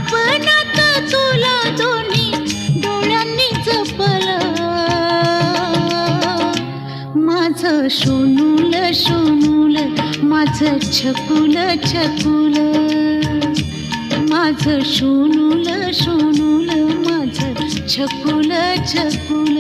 स्वप्नात तुला दोन्ही डोळ्यांनी जपलं, माझं सोनूल सोनूल, माझं छकुल छकुल, माझं सोनूल सोनूल, माझं छकुल छकुल.